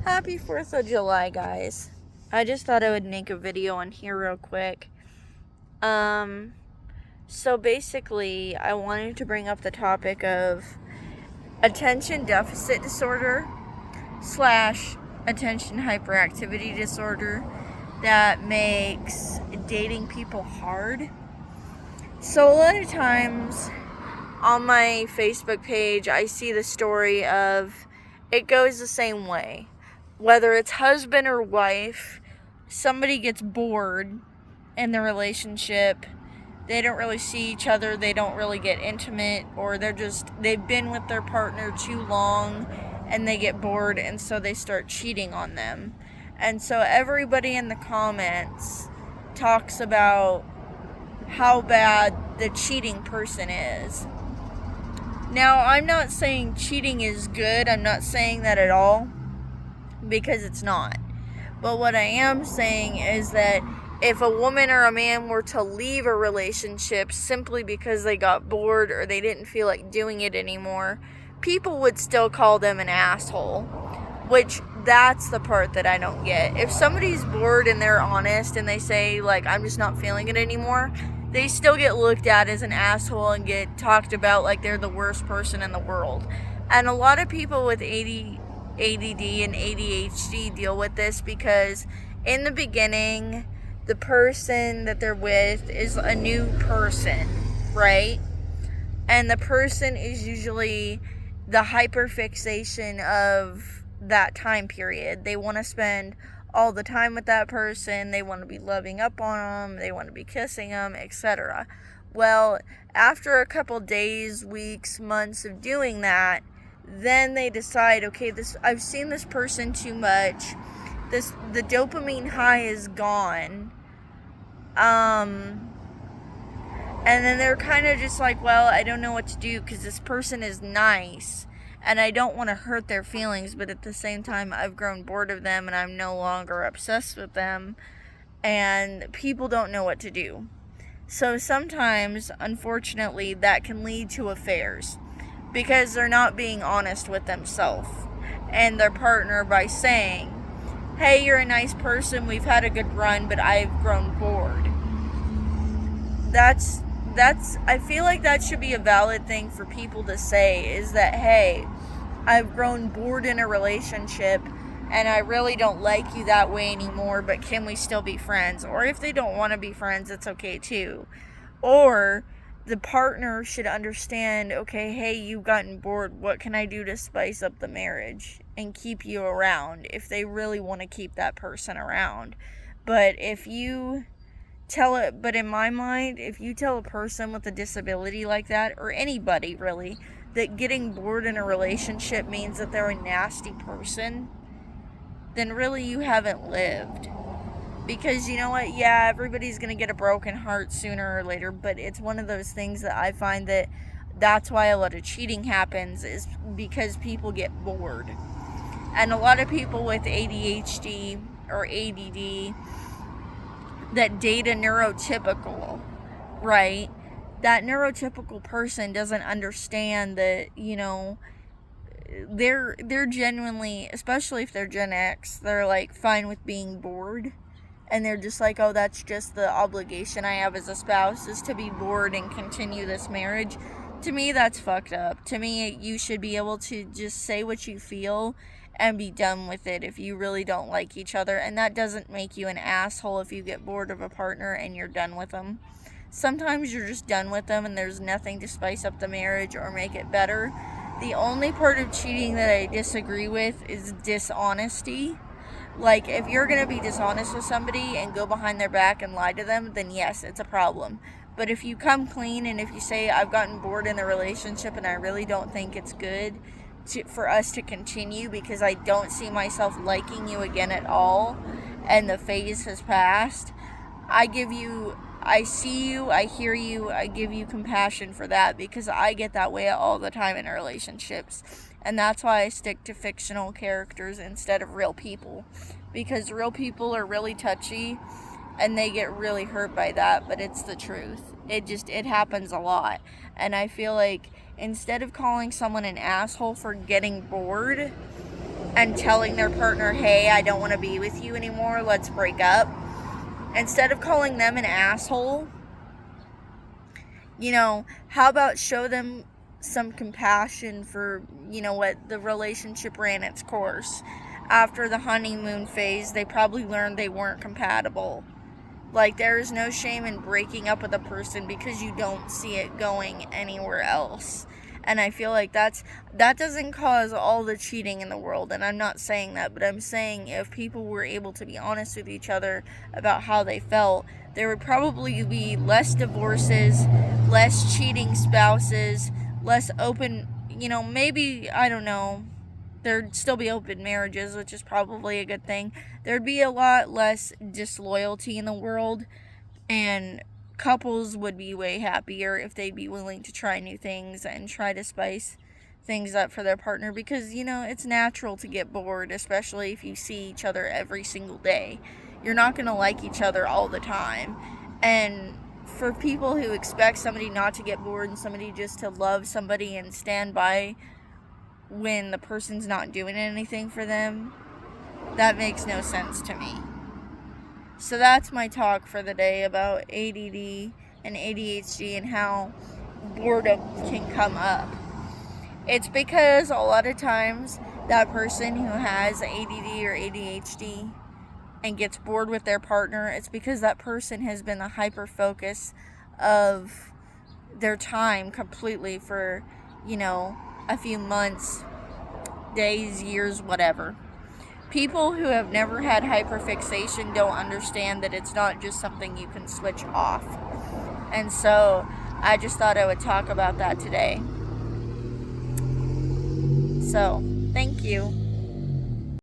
Happy 4th of July, guys. I just thought I would make a video on here real quick. So basically, I wanted to bring up the topic of attention deficit disorder / attention hyperactivity disorder that makes dating people hard. So a lot of times on my Facebook page, I see the story of it goes the same way. Whether it's husband or wife, somebody gets bored in the relationship. They don't really see each other. They don't really get intimate, or they've been with their partner too long and they get bored, and so they start cheating on them. And so everybody in the comments talks about how bad the cheating person is. Now, I'm not saying cheating is good. I'm not saying that at all, because it's not. But what I am saying is that if a woman or a man were to leave a relationship simply because they got bored or they didn't feel like doing it anymore, people would still call them an asshole. Which, that's the part that I don't get. If somebody's bored and they're honest and they say, like, I'm just not feeling it anymore, they still get looked at as an asshole and get talked about like they're the worst person in the world. And a lot of people with ADD and ADHD deal with this because in the beginning, the person that they're with is a new person, right? And the person is usually the hyperfixation of that time period. They want to spend all the time with that person. They want to be loving up on them. They want to be kissing them, etc. Well, after a couple days, weeks, months of doing that, then they decide, okay, I've seen this person too much. The dopamine high is gone. And then they're kind of just like, well, I don't know what to do because this person is nice and I don't want to hurt their feelings, but at the same time, I've grown bored of them and I'm no longer obsessed with them, and people don't know what to do. So sometimes, unfortunately, that can lead to affairs because they're not being honest with themselves and their partner by saying, hey, you're a nice person, we've had a good run, but I've grown bored. I feel like that should be a valid thing for people to say, is that, hey, I've grown bored in a relationship and I really don't like you that way anymore, but can we still be friends? Or if they don't want to be friends, it's okay too. Or the partner should understand, okay, hey, you've gotten bored. What can I do to spice up the marriage and keep you around, if they really want to keep that person around? But in my mind, if you tell a person with a disability like that, or anybody really, that getting bored in a relationship means that they're a nasty person, then really you haven't lived. Because you know what? Yeah, everybody's going to get a broken heart sooner or later, but it's one of those things that I find that's why a lot of cheating happens, is because people get bored. And a lot of people with ADHD or ADD that date a neurotypical, right? That neurotypical person doesn't understand that, they're genuinely, especially if they're Gen X, they're like fine with being bored. And they're just like, oh, that's just the obligation I have as a spouse, is to be bored and continue this marriage. To me, that's fucked up. To me, you should be able to just say what you feel and be done with it if you really don't like each other. And that doesn't make you an asshole if you get bored of a partner and you're done with them. Sometimes you're just done with them and there's nothing to spice up the marriage or make it better. The only part of cheating that I disagree with is dishonesty. Like, if you're going to be dishonest with somebody and go behind their back and lie to them, then yes, it's a problem. But if you come clean and if you say, I've gotten bored in the relationship and I really don't think it's good for us to continue because I don't see myself liking you again at all and the phase has passed, I see you, I hear you, I give you compassion for that, because I get that way all the time in relationships. And that's why I stick to fictional characters instead of real people. Because real people are really touchy and they get really hurt by that, but it's the truth. It happens a lot. And I feel like instead of calling someone an asshole for getting bored, and telling their partner, hey, I don't want to be with you anymore, let's break up. Instead of calling them an asshole, how about show them some compassion for, what the relationship ran its course. After the honeymoon phase, they probably learned they weren't compatible. Like, there is no shame in breaking up with a person because you don't see it going anywhere else. And I feel like that doesn't cause all the cheating in the world. And I'm not saying that, but I'm saying if people were able to be honest with each other about how they felt, there would probably be less divorces, less cheating spouses, less open, maybe, I don't know, there'd still be open marriages, which is probably a good thing. There'd be a lot less disloyalty in the world, and couples would be way happier if they'd be willing to try new things and try to spice things up for their partner, because it's natural to get bored, especially if you see each other every single day. You're not going to like each other all the time. And for people who expect somebody not to get bored and somebody just to love somebody and stand by when the person's not doing anything for them, that makes no sense to me. So that's my talk for the day about ADD and ADHD and how boredom can come up. It's because a lot of times that person who has ADD or ADHD and gets bored with their partner, it's because that person has been the hyper focus of their time completely for, a few months, days, years, whatever. People who have never had hyperfixation don't understand that it's not just something you can switch off. And so I just thought I would talk about that today. So, thank you.